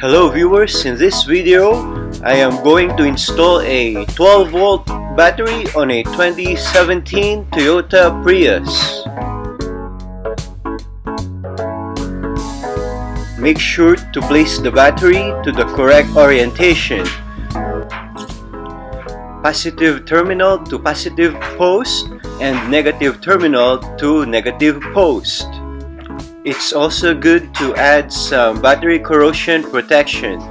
Hello viewers, in this video I am going to install a 12 volt battery on a 2017 Toyota Prius. Make sure to place the battery to the correct orientation. Positive terminal to positive post and negative terminal to negative post. It's also good to add some battery corrosion protection.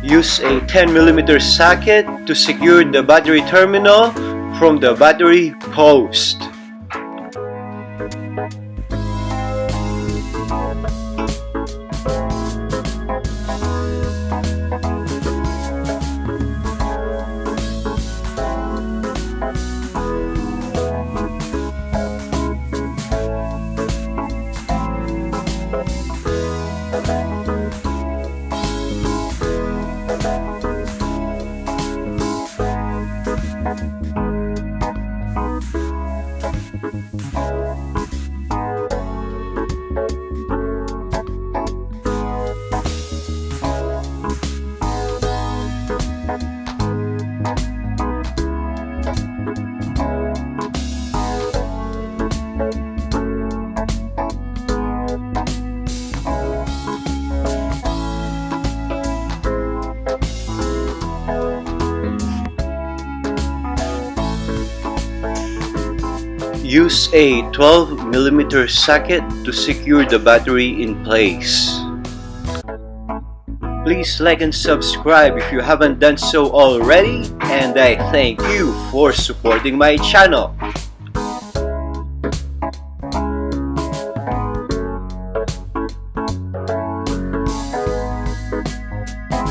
Use a 10mm socket to secure the battery terminal from the battery post. Use a 12mm socket to secure the battery in place. Please like and subscribe if you haven't done so already, and I thank you for supporting my channel.